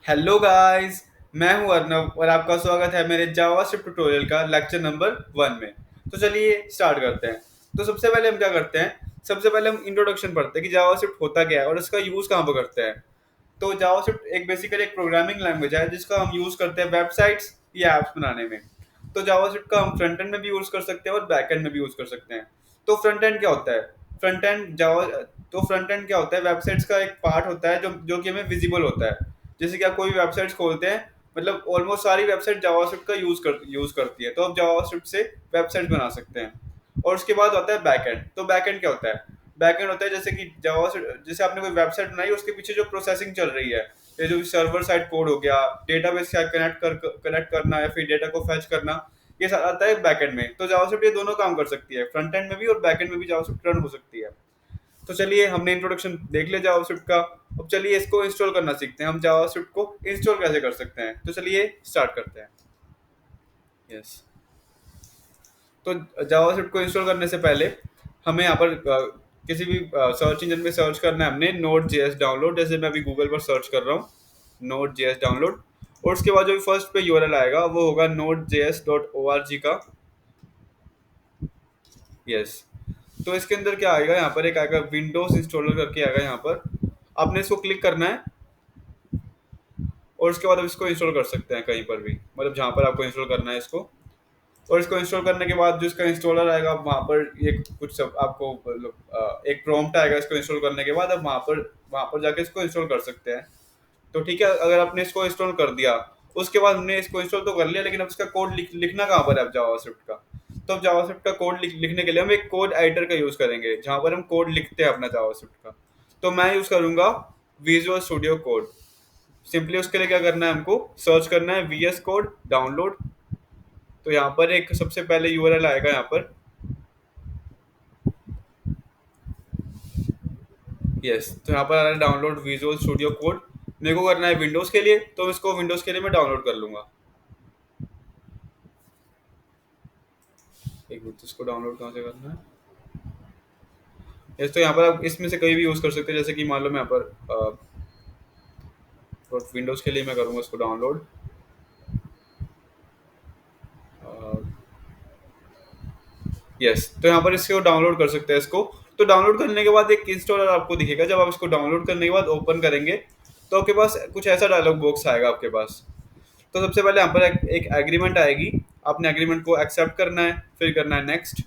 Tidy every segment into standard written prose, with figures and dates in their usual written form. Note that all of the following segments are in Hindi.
Hello guys. मैं हूं अर्नव और आपका स्वागत है मेरे जावास्क्रिप्ट ट्यूटोरियल का लेक्चर नंबर 1 में। तो चलिए स्टार्ट करते हैं। तो सबसे पहले हम क्या करते हैं, सबसे पहले हम इंट्रोडक्शन पढ़ते हैं कि जावास्क्रिप्ट होता क्या है और इसका यूज कहाँ पर करते हैं। तो जावास्क्रिप्ट एक बेसिकली एक प्रोग्रामिंग लैंग्वेज है जिसका हम यूज करते हैं वेबसाइट्स या एप्स बनाने में। तो जावास्क्रिप्ट का हम फ्रंट एंड में भी यूज कर सकते हैं और बैक एंड में भी यूज कर सकते हैं। तो फ्रंट एंड क्या होता है? फ्रंट एंड जावा तो फ्रंट एंड क्या होता है? वेबसाइट्स का एक पार्ट होता है जो जो कि हमें विजिबल होता है। जैसे कि आप कोई वेबसाइट्स खोलते हैं, मतलब ऑलमोस्ट सारी वेबसाइट जावास्क्रिप्ट का यूज करती है, तो आप जावास्क्रिप्ट से वेबसाइट बना सकते हैं। और उसके बाद होता है बैकएंड। तो बैकएंड क्या होता है? बैकएंड होता है जैसे कि जावा जैसे आपने कोई वेबसाइट बनाई, उसके पीछे जो प्रोसेसिंग चल रही है, ये जो सर्वर साइड कोड हो गया, डेटाबेस से कनेक्ट करना या फिर डेटा को फैच करना, ये सारा आता है बैकएंड में। तो जावास्क्रिप्ट ये दोनों काम कर सकती है, फ्रंट एंड में भी और बैकएंड में भी जावास्क्रिप्ट रन हो सकती है। तो चलिए हमने इंट्रोडक्शन देख लिया जावास्क्रिप्ट का। अब चलिए इसको इंस्टॉल करना सीखते हैं, हम जावास्क्रिप्ट को इंस्टॉल कैसे कर सकते हैं। तो चलिए स्टार्ट करते हैं। यस। तो जावास्क्रिप्ट को इंस्टॉल करने से पहले हमें यहाँ पर किसी भी सर्च इंजन में सर्च करना है हमने नोड जेएस डाउनलोड। जैसे मैं अभी गूगल पर सर्च कर रहा हूँ नोड जेएस डाउनलोड, और उसके बाद जो फर्स्ट पे यूआरएल आएगा वो होगा node JS dot O R G का। यस। तो इसके अंदर क्या आएगा, यहाँ पर एक आएगा विंडोज इंस्टॉलर करके आएगा। यहाँ पर आपने इसको क्लिक करना है और उसके बाद आप इसको इंस्टॉल कर सकते हैं कहीं पर भी, मतलब जहाँ पर आपको इंस्टॉल करना है इसको। और इसको इंस्टॉल करने के बाद जो इसका इंस्टॉलर आएगा, वहाँ पर ये कुछ सब आपको मतलब एक प्रॉम्प्ट आएगा। इसको इंस्टॉल करने के बाद आप वहाँ पर जाके इसको इंस्टॉल कर सकते हैं। तो ठीक है, अगर आपने इसको इंस्टॉल कर दिया, उसके बाद हमने इसको इंस्टॉल तो कर लिया, लेकिन अब इसका कोड लिखना कहाँ पर है अब जावास्क्रिप्ट का। तो अब जावास्क्रिप्ट का कोड लिखने के लिए हम एक कोड एडिटर का यूज करेंगे जहाँ पर हम कोड लिखते हैं अपना जावास्क्रिप्ट का। तो मैं यूज करूंगा विजुअल स्टूडियो कोड। सिंपली उसके लिए क्या करना है, हमको सर्च करना है वीएस कोड डाउनलोड। तो यहाँ पर एक सबसे पहले यूआरएल आएगा यहाँ पर। यस, तो यहाँ पर आ रहा है डाउनलोड विजुअल स्टूडियो कोड। मेरे को करना है विंडोज के लिए, तो इसको विंडोज के लिए मैं डाउनलोड कर लूंगा। एक मिनट, इसको डाउनलोड कहाँ से करना है? यस, तो यहाँ पर आप इसमें से कहीं भी यूज कर सकते हैं। जैसे कि मान लो मैं यहाँ पर विंडोज के लिए मैं करूँगा इसको डाउनलोड। यस, तो यहाँ पर इसको डाउनलोड कर सकते हैं इसको। तो डाउनलोड करने के बाद एक इंस्टॉलर आपको दिखेगा। जब आप इसको डाउनलोड करने के बाद ओपन करेंगे तो आपके पास कुछ ऐसा डायलॉग बॉक्स आएगा आपके पास। तो सबसे पहले यहाँ पर एक एग्रीमेंट आएगी। आपने एग्रीमेंट को एक्सेप्ट करना है, फिर करना है नेक्स्ट।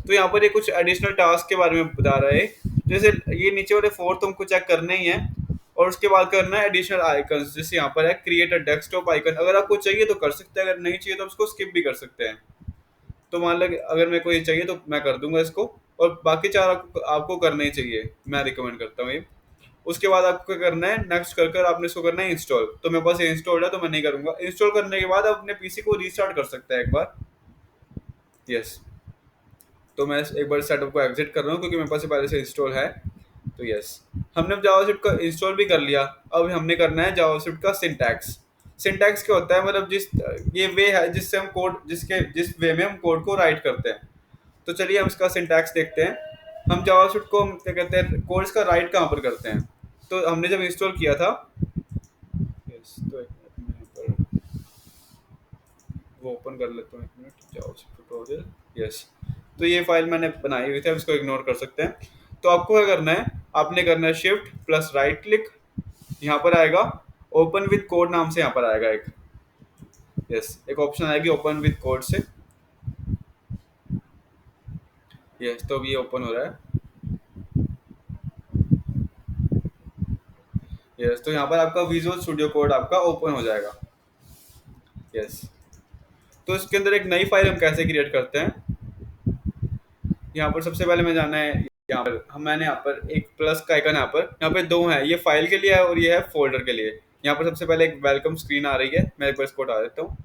तो यहाँ पर ये कुछ एडिशनल टास्क के बारे में बता रहा है। जैसे ये नीचे वाले 4 तुमको चेक करने ही है, और उसके बाद करना है एडिशनल आइकन्स। जैसे यहाँ पर है क्रिएट अ डेस्कटॉप आइकन। अगर आपको चाहिए तो कर सकते हैं, अगर नहीं चाहिए तो उसको स्किप भी कर सकते हैं। तो मान लो कि अगर मेरे को ये चाहिए तो मैं कर दूंगा इसको, और बाकी 4 आपको करने ही चाहिए, मैं रिकमेंड करता हूँ ये। उसके बाद आपको क्या करना है, नेक्स्ट कर कर आपने इसको करना है इंस्टॉल। तो मेरे पास ये इंस्टॉल्ड है तो मैं नहीं करूंगा। इंस्टॉल करने के बाद आप अपने पीसी को रीस्टार्ट कर सकते हैं एक बार। यस, तो मैं एक बार सेटअप को एग्जिट कर रहा हूँ क्योंकि मेरे पास ये पहले से इंस्टॉल है। तो यस, हमने जावास्क्रिप्ट का इंस्टॉल भी कर लिया। अब हमने करना है जावास्क्रिप्ट का सिंटैक्स। सिंटैक्स क्या होता है, मतलब ये वे है जिससे हम कोड जिस वे में हम कोड को राइट करते हैं। तो चलिए हम इसका सिंटैक्स देखते हैं। हम जावास्क्रिप्ट को हम क्या कहते हैं, कोड इसका राइट कहाँ पर करते हैं। तो हमने जब इंस्टॉल किया था, यस, तो एक मिनट में यहाँ पर वो ओपन कर लेता हूँ। एक मिनट, जावास्क्रिप्ट ट्यूटोरियल। यस, तो ये फाइल मैंने बनाई हुई थी, आप इसको इग्नोर कर सकते हैं। तो आपको क्या करना है, आपने करना है शिफ्ट प्लस राइट क्लिक। यहाँ पर आएगा ओपन विद कोड नाम से, यहाँ पर आएगा एक, यस, एक ऑप्शन आएगी ओपन विद कोड से। यस, तो अब ये ओपन हो रहा है। यस, तो यहाँ पर आपका विजुअल स्टूडियो कोड आपका ओपन हो जाएगा। यस, तो इसके अंदर एक नई फाइल हम कैसे क्रिएट करते हैं। यहाँ पर सबसे पहले मैं जाना है, यहाँ पर मैंने यहाँ पर एक प्लस का आइकन, यहाँ पे दो है, ये फाइल के लिए है और ये है फोल्डर के लिए। यहाँ पर सबसे पहले एक वेलकम स्क्रीन आ रही है, मैं एक बार इसको हटा देता हूँ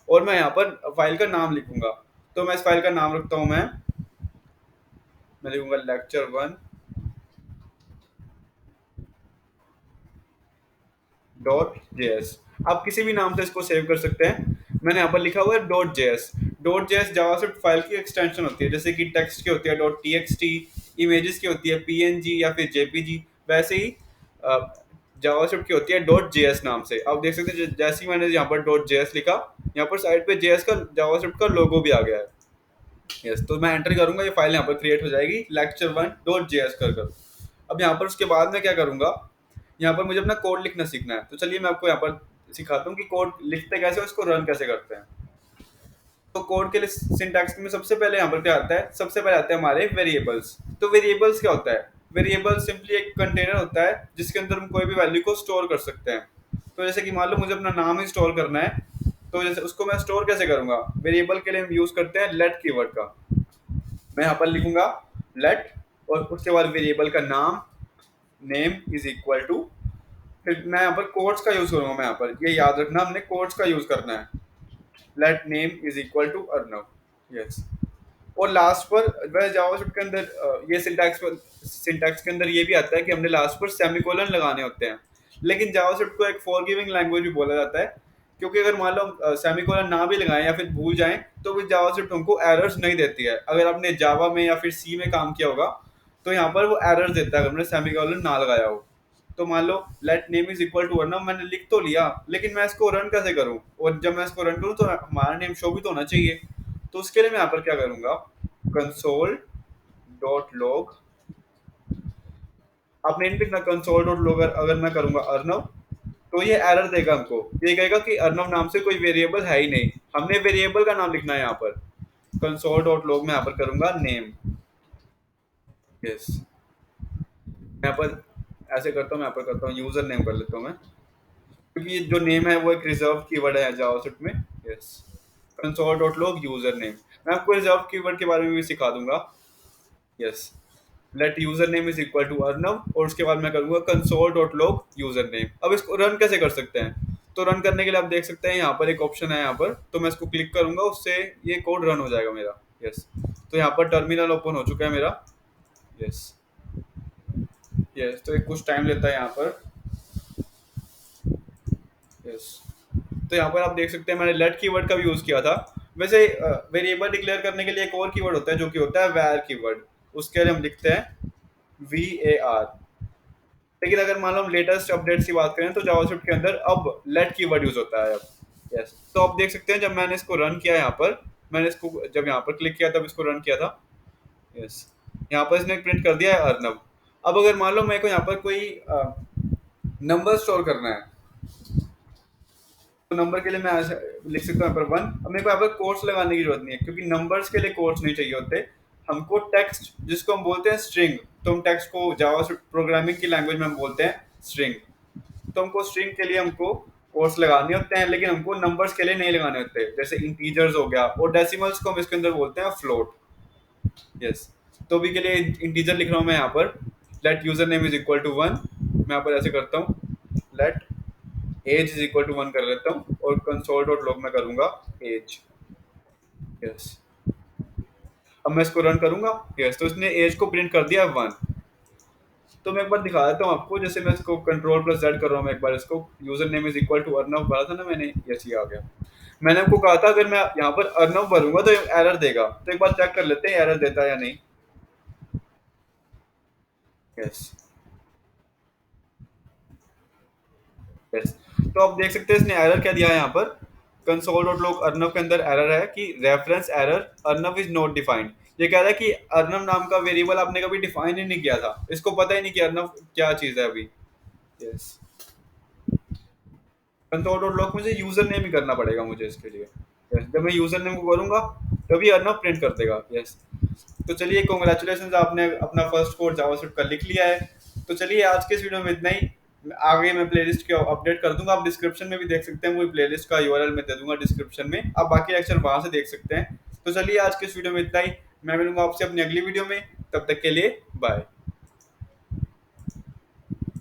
और मैं यहाँ पर फाइल का नाम लिखूंगा। तो मैं इस फाइल का नाम रखता हूँ, मैं लिखूंगा lecture1.js। आप किसी भी नाम से इसको सेव कर सकते हैं। मैंने यहाँ पर लिखा हुआ है .js। .js जावास्क्रिप्ट फाइल की एक्सटेंशन होती है। जैसे कि टेक्स्ट की होती है .txt, इमेजेस की होती है PNG या फिर JPG। वैसे ही जावास्क्रिप्ट की होती है डॉट जेएस नाम से। आप देख सकते हैं जैसे ही मैंने यहाँ पर डॉट जेएस लिखा, यहाँ पर साइड पे जेएस का जावास्क्रिप्ट का लोगो भी आ गया है। यस, तो मैं एंटर करूंगा, ये फाइल यहाँ पर क्रिएट हो जाएगी lecture1.js कर। अब यहाँ पर उसके बाद मैं क्या करूंगा, यहाँ पर मुझे अपना कोड लिखना सीखना है। तो चलिए मैं आपको यहाँ पर सिखाता हूँ कि कोड लिखते कैसे और इसको रन कैसे करते हैं। तो कोड के लिए सिंटैक्स में सबसे पहले यहाँ पर क्या आता है, सबसे पहले आते हैं हमारे वेरिएबल्स। तो वेरिएबल्स क्या होता है, वेरिएबल सिंपली एक कंटेनर होता है जिसके अंदर हम कोई भी वैल्यू को स्टोर कर सकते हैं। तो जैसे कि मान लो मुझे अपना नाम ही स्टोर करना है, तो जैसे उसको मैं स्टोर कैसे करूंगा, वेरिएबल के लिए हम यूज करते हैं लेट कीवर्ड का। मैं यहाँ पर लिखूंगा लेट और उसके बाद वेरिएबल का नाम नेम इज इक्वल टू, फिर मैं यहाँ पर कोट्स का यूज करूंगा। मैं यहाँ पर ये याद रखना, हमने कोट्स का यूज करना है। Let name is equal to Arnav. Yes, और लास्ट पर वह जावास्क्रिप्ट के अंदर ये सिंटैक्स के अंदर ये भी आता है कि हमने लास्ट पर सेमीकोलन लगाने होते हैं। लेकिन जावास्क्रिप्ट को एक फॉरगिविंग लैंग्वेज भी बोला जाता है, क्योंकि अगर मान लो सेमीकोलन ना भी लगाएं या फिर भूल जाएं तो भी जावास्क्रिप्ट हमको एरर्स नहीं देती है। अगर आपने जावा में या फिर सी में काम किया होगा तो यहाँ पर वो एरर्स देता है अगर हमने सेमीकोलन ना लगाया हो। तो मान लो let name is equal to Arnav मैंने लिख तो लिया, लेकिन मैं इसको रन कैसे करूं, और जब मैं इसको रन करूं तो हमारा नेम शो भी तो होना चाहिए। तो उसके लिए मैं यहाँ पर क्या करूंगा, कंसोल डॉट लॉग, आपने इन लिखना कंसोल डॉट लॉग। अगर मैं करूंगा अर्नव तो ये एरर देगा हमको, ये कहेगा कि अर्नव नाम से कोई वेरिएबल है ही नहीं, हमने वेरिएबल का नाम लिखना है यहाँ पर। कंसोल डॉट लॉग में यहाँ पर करूंगा नेम। यस, यहाँ पर ऐसे करता हूँ, यहाँ पर करता हूँ यूजर नेम कर लेता हूँ मैं, क्योंकि जो नेम है वो एक रिजर्व कीवर्ड है जावास्क्रिप्ट में। Yes, console dot log user name, मैं आपको रिजर्व कीवर्ड के बारे में भी सिखा दूंगा। Yes, let user name is equal to Arnav और उसके बाद मैं करूंगा console dot log user name. अब इसको रन कैसे कर सकते हैं, तो रन करने के लिए आप देख सकते हैं यहाँ पर एक ऑप्शन है, यहाँ पर तो मैं इसको क्लिक करूंगा, उससे ये कोड रन हो जाएगा मेरा। यस, तो यहाँ पर टर्मिनल ओपन हो चुका है मेरा। यस यस, तो एक कुछ टाइम लेता है यहाँ पर। यस, तो यहाँ पर आप देख सकते हैं मैंने लेट कीवर्ड का भी यूज किया था। वैसे वेरिएबल डिक्लेयर करने के लिए एक और कीवर्ड होता है जो कि होता है var कीवर्ड, उसके लिए हम लिखते हैं var। लेकिन अगर मान लो हम लेटेस्ट अपडेट्स की बात करें तो जावास्क्रिप्ट के अंदर अब लेट कीवर्ड यूज होता है अब। यस, तो आप देख सकते हैं जब मैंने इसको रन किया यहाँ पर, मैंने इसको जब यहाँ पर क्लिक किया तब इसको रन किया था। यस, यहाँ पर इसने प्रिंट कर दिया है अर्नव। अब अगर मान लो मेरे को यहाँ पर कोई नंबर स्टोर करना है, तो नंबर के लिए मैं ऐसे लिख सकता हूँ यहाँ पर 1। अब मेरे को यहाँ पर कोट्स लगाने की जरूरत नहीं है, क्योंकि नंबर्स के लिए कोट्स नहीं चाहिए होते हमको। टेक्स्ट जिसको हम बोलते हैं स्ट्रिंग, तो हम टेक्स्ट को जावा प्रोग्रामिंग की लैंग्वेज में हम बोलते हैं स्ट्रिंग। तो हमको स्ट्रिंग के लिए हमको कोट्स लगाने होते हैं, लेकिन हमको नंबर्स के लिए नहीं लगाने होते। जैसे इंटीजर्स हो गया, और डेसिमल्स को हम इसके अंदर बोलते हैं फ्लोट। यस, तो भी के लिए इंटीजर लिख रहा हूँ मैं यहाँ पर, let user name is equal to 1। मैं यहाँ पर ऐसे करता हूँ, let age is equal to 1 कर लेता हूँ, और कंसोल डॉट लॉग में करूंगा एज। यस, अब मैं इसको रन करूंगा। यस, तो इसने एज को प्रिंट कर दिया 1। तो मैं एक बार दिखा देता हूँ आपको, जैसे मैं इसको कंट्रोल प्लस जेड कर रहा हूँ, मैं एक बार इसको user name is equal to Arnav भरा था ना मैंने। यस, ये आ गया। मैंने आपको कहा था अगर मैं यहाँ पर अर्नव भरूंगा तो एरर देगा, तो एक बार चेक कर लेते हैं एरर देता है या नहीं। यस यस, तो आप देख सकते हैं इसने एरर क्या दिया है यहाँ पर, कंसोल डॉट लॉग अर्नव के अंदर एरर है कि reference error Arnav is not defined. ये कह रहा है कि अर्नव नाम का वेरिएबल आपने कभी डिफाइन ही नहीं किया था, इसको पता ही नहीं कि अर्नव क्या चीज है अभी। यस, कंसोल डॉट लॉग मुझे यूजर नेम ही करना पड़ेगा मुझे इसके लिए। यस, जब मैं यूजर नेम को करूंगा तभी अर्नव प्रिंट कर देगा। यस, तो चलिए कॉन्ग्रेचुलेशन, आपने अपना फर्स्ट कोड जावास्क्रिप्ट का लिख लिया है। तो चलिए आज के इस वीडियो में इतना ही। आगे मैं प्लेलिस्ट को अपडेट कर दूंगा, आप डिस्क्रिप्शन में भी देख सकते हैं, वो प्लेलिस्ट का यूआरएल मैं दे दूंगा डिस्क्रिप्शन में, आप बाकी लेक्चर वहां से देख सकते हैं। तो चलिए आज के इस वीडियो में इतना ही, मैं मिलूंगा आपसे अपनी अगली वीडियो में, तब तक के लिए बाय।